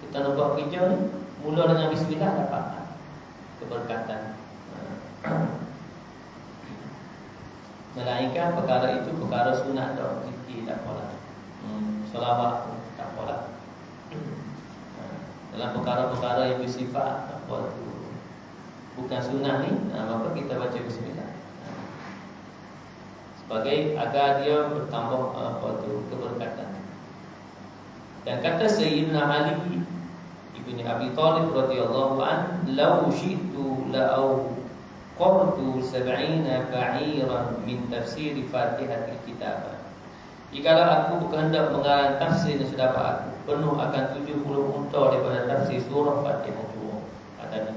S1: Kita nak buat kerja ni, mula dengan bismillah dapat keberkatan. Melainkan perkara itu perkara sunat dah, zikir tak apalah. Selawat tak apalah. Dalam perkara-perkara yang bersifat apa tu bukan sunnah ni, maka kita baca bismillah. Sebagai agar dia bertambah apa tu keberkatan. Dan kata Sayyidina Ali ibn Abi Thalib radhiyallahu an, "Law syi'tu la'au qartu 70 ba'iran min tafsir Fatihatil Kitab." Jikalau aku berkehendak mengarang tafsir yang sudah dapat aku, penuh akan 70 unta daripada tafsir surah Fatihah itu. Kata ni,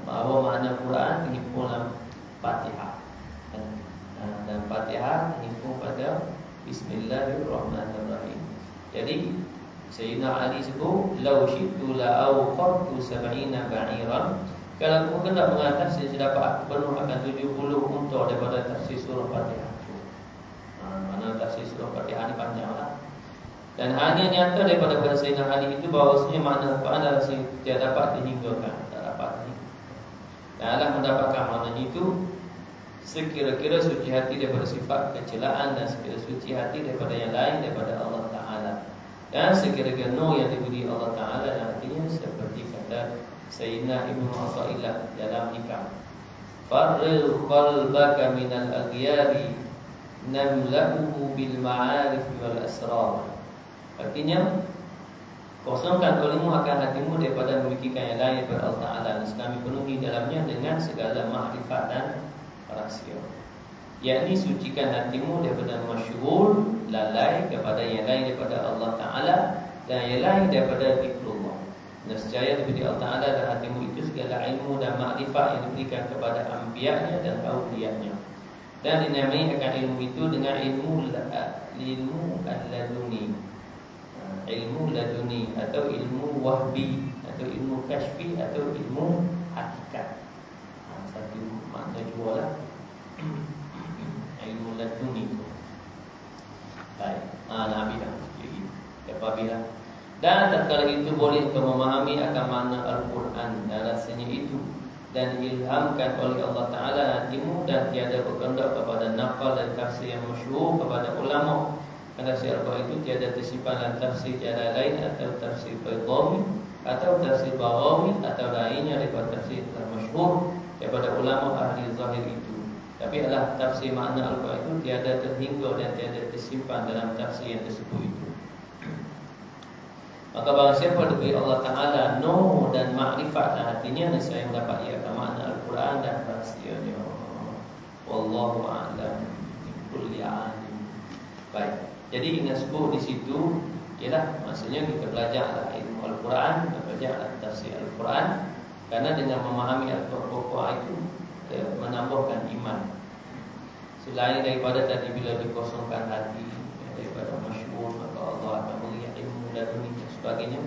S1: bahawa makna Quran terhimpun dalam Fatihah. Dan Fatihah terhimpun pada Bismillahirrahmanirrahim. Jadi Sayyidina Ali sebut, "Law syi'tu la'awqartu 70 ba'iran." Kalau aku berkehendak mengarang tafsir yang sudah dapat aku, penuh akan 70 unta daripada tafsir surah Fatihah. Mana tafsir surah Fatihah ni panjanglah. Dan hanya nyata daripada Sayyidina Ali itu bahawasanya makna Quran adalah tidak dapat dihinggakan, tak dapat dihinggakan. Dan Allah mendapatkan maknanya itu sekira-kira suci hati daripada sifat kecelaan, dan sekira suci hati daripada yang lain daripada Allah Ta'ala. Dan sekira-kira nur yang diberi Allah Ta'ala, dan artinya seperti kata Sayyidina Ibnu Athaillah dalam hikam, "Farril qalbaka minal aghyari namla'uhu bil ma'arif wal asrar." Artinya, kosongkan olehmu akan hatimu daripada memikirkan yang lain daripada Allah Ta'ala, dan kami penuhi dalamnya dengan segala makrifat dan rahsia. Yakni sucikan hatimu daripada masyghul, lalai kepada yang lain daripada Allah Ta'ala, dan yang lain daripada zikrullah. Nescaya diberi Allah Ta'ala dan hatimu itu segala ilmu dan makrifat yang diberikan kepada anbiya-Nya dan auliya-Nya. Dan dinamai akan ilmu itu dengan ilmu al-laduni, ilmu laduni atau ilmu wahbi atau ilmu kashfi atau ilmu hakikat. Satu makna dua lah. Ilmu laduni itu. Baik, Nabi dah jadi apabila dan tatkala itu boleh kau memahami akan makna Al-Quran dan rasanya itu, dan ilhamkan oleh Allah Ta'ala hatimu, dan tiada berkendak kepada naqal dan tafsir yang masyhur kepada ulama. Kerana tafsir Al-Quran itu tiada tersimpan dalam tafsir tiada lain, atau tafsir Baydawi atau tafsir Bawawi atau lainnya daripada tafsir masyhur daripada ulama ahli zahir itu. Tapi adalah tafsir makna Al-Quran itu tiada terhingga dan tiada tersimpan dalam tafsir yang tersebut itu. Maka barang siapa diberi Allah Ta'ala nur dan makrifat dan hatinya, nescaya mendapat ia akan makna Al-Quran dan rahsianya. Wallahu a'lam kulli alim. Baik. Jadi ingat sebut di situ ialah maksudnya kita belajarlah ilmu Al-Quran, kita belajarlah tafsir Al-Quran, karena dengan memahami Al-Quran itu menambahkan iman. Selain daripada tadi bila dikosongkan hati daripada masyhur, maka Allah akan beri ilmu dan dunia sebagainya.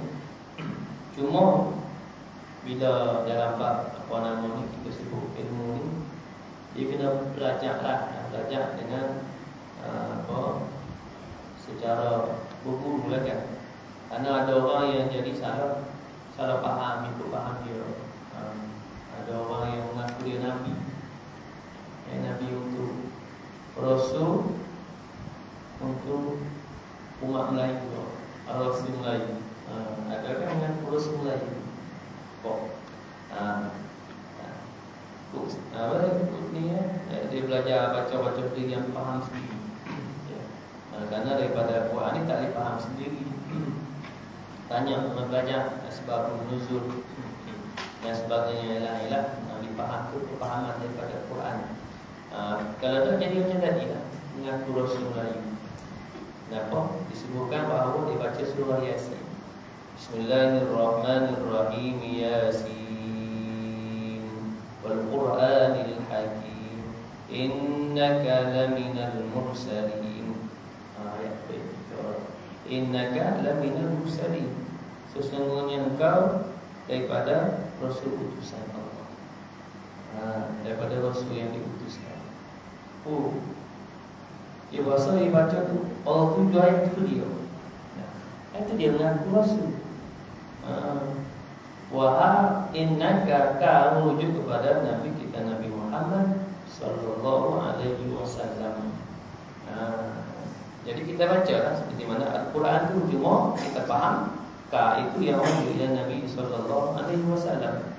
S1: Cuma bila dalam bab apa nama ni kita sebut ilmu ni, dia kena belajar dengan secara berguru lah kan. Karena ada orang yang jadi salah faham, ikut faham dia. Ada orang yang mengaku dia Nabi, Nabi untuk Rasul untuk umat Melayu, Rasul Melayu. Ada kan mengaku Rasul Melayu kok. Ni dia belajar baca sendiri yang faham sendiri. Karena daripada Quran ni tak boleh faham sendiri. Tanya orang belajar sebab nuzul dan sebagainya ialah dipaham kepahaman daripada Quran. Kalau tak jadi macam tadi lah, mengaku Rasul Melayu. Kenapa? Disebutkan bahawa dia baca surah Yasin. Bismillahirrahmanirrahim. Yasin wal Qur'anil Hakim innaka laminal mursalin. Ayat itu. Innaka laminal mursalin. sesungguhnya engkau daripada Rasul utusan Allah. Daripada Rasul yang diutuskan. Dia bahasa dia baca tu Allah tuju ayat tu dia. Itu dia mengaku Rasul. Wa innaka ka merujuk kepada Nabi kita Nabi Muhammad sallallahu alaihi wasallam. Jadi kita baca lah, seperti mana Al-Quran tu cuma kita faham ka itu yang merujuk ila Nabi sallallahu alaihi wasallam.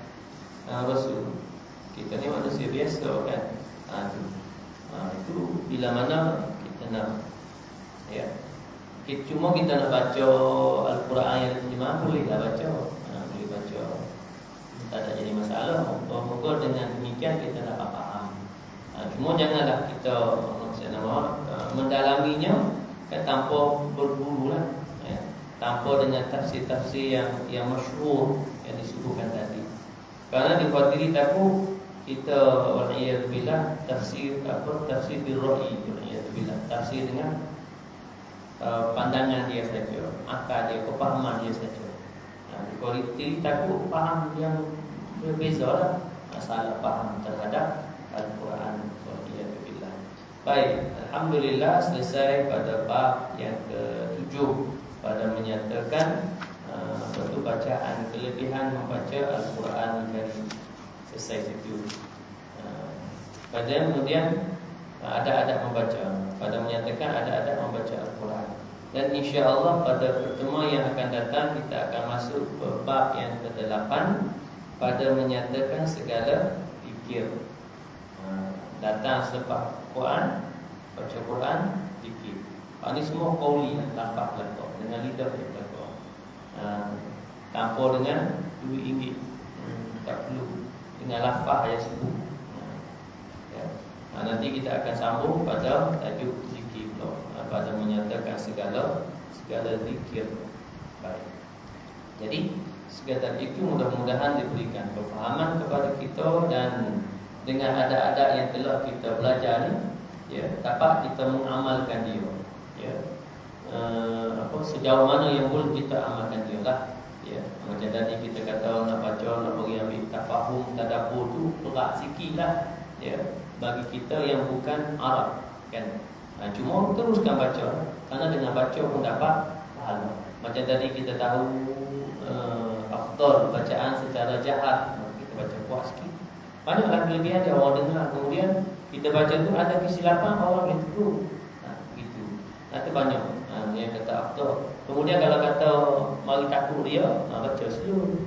S1: Rasul. Kita ni manusia biasa kan. Itu bila mana kita nak cuma kita nak baca Al-Quran yang terjemah boleh lah baca. Boleh baca. Tak ada jadi masalah. Moga dengan demikian kita dapat faham. Cuma janganlah kita mendalaminya kan tanpa berburu lah. Tanpa dengan tafsir-tafsir yang masyhur yang disebutkan tadi. Kerana dikhawatiri takut kita waliyadzubillah tafsir bil ra'i, waliyadzubillah tafsir dengan pandangan dia saja, akal dia, kepahaman dia saja. Dikhawatiri takut faham yang berbeza lah, salah faham terhadap Al-Quran. Waliyadzubillah. Baik, alhamdulillah selesai pada bab yang ke-7 pada menyatakan bacaan kelebihan membaca Al-Quran Karim. Selesai situ. Pada kemudian ada membaca. Pada menyatakan ada membaca Al-Quran. Dan insya-Allah pada pertemuan yang akan datang kita akan masuk ke bab yang ke-8 pada menyatakan segala zikir. Datang selepas Quran, baca Quran, zikir. Ini semua qauli, lafaz dengan lidah kita. Tanpa dengan duit ringgit. Tak perlu dengan lafaz yang sebut. Nanti kita akan sambung pada tajuk zikir pula, pada menyatakan segala zikir. Baik. Jadi segala itu mudah-mudahan diberikan kefahaman kepada kita, dan dengan ada-ada yang telah kita belajar ni, dapat kita mengamalkan dia. Sejauh mana yang boleh kita amalkan dia lah. Macam tadi kita kata nak baca, nak bagi ambil tafahum, tadabbur tu berat sikit lah bagi kita yang bukan Arab kan. Cuma teruskan baca, kerana dengan baca pun dapat pahala. Macam tadi kita tahu afdal bacaan secara jahat, kita baca kuat sikit. Banyaklah kelebihan dia orang dengar. Kemudian kita baca tu ada kesilapan orang yang tegur. Begitu. Itu banyak yang kata afdal. Kemudian kalau kata mari takut dia, baca slow.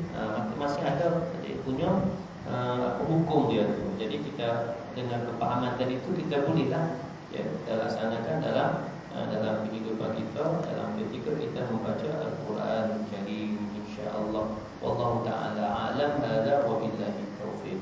S1: Masih ada punya hukum dia tu. Jadi kita dengan kepahaman tadi tu kita bolehlah kita laksanakan dalam kehidupan kita, dalam ketika kita membaca Al-Quran Karim, insya-Allah. Wallahu taala alam. Hadza wa billahi taufiq.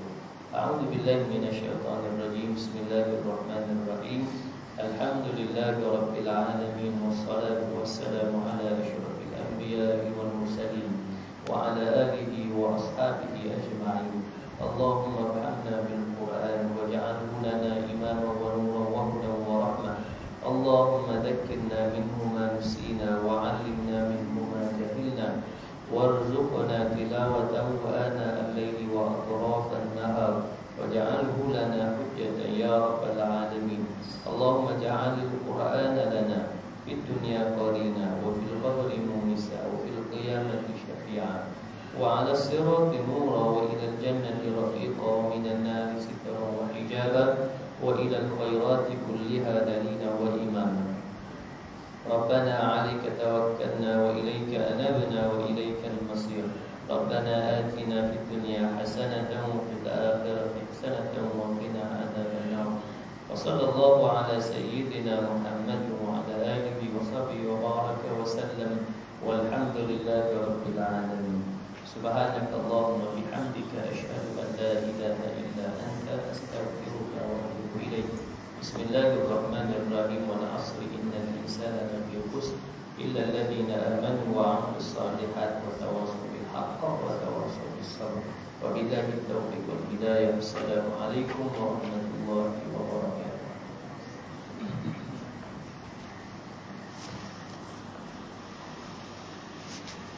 S1: A'udzu billahi minasyaitonir rajim. Bismillahirrahmanirrahim. Alhamdulillahi rabbil alamin, wassalatu wassalamu ala asyrafil anbiya'i wal mursalin wa ala alihi wa ashabihi ajma'in. Allahumma arhamna bil Qur'an waj'alhu lana imaman wa nuran wa hudan wa rahmah. Allahumma dhakkirna minhu ma nusina wa 'allimna minhu ma jahilna warzuqna tilawatahu ana al-laili wa atrafan nahar waj'alhu lana hujjatan ya rabbal alamin. Allahumma ja'alil Qur'ana lana fid dunya qarina wa fil qabri munisa wa fil qiyamati syafi'a wa 'ala sirati nura wa ila al-jannati rafiqa wa minan nari sitran wa hijaba wa ila al-khairati kulliha dalila wa imama. Rabbana 'alaika tawakkalna wa ilayka anabna wa ilayka al-masir. Rabbana atina fid dunya hasanatan wa fil akhirati hasanatan wa qina adzaban nar. Wa sallallahu ala sayyidina Muhammad wa ala alihi wa sahbihi wa baraka wa sallam. Walhamdulillahi rabbil alamin. Subhanakallahumma bihamdika asyhadu an la ilaha illa anta astaghfiruka wa atubu ilaik. Bismillahirrahmanirrahim. Wal 'asri innal insana lafi khusr illa alladhina amanu wa 'amilus shalihat wa tawassaw bil haqqi wa tawassaw bis sabr. Wa billahi taufiq wal hidayah. Assalamu alaikum warahmatullahi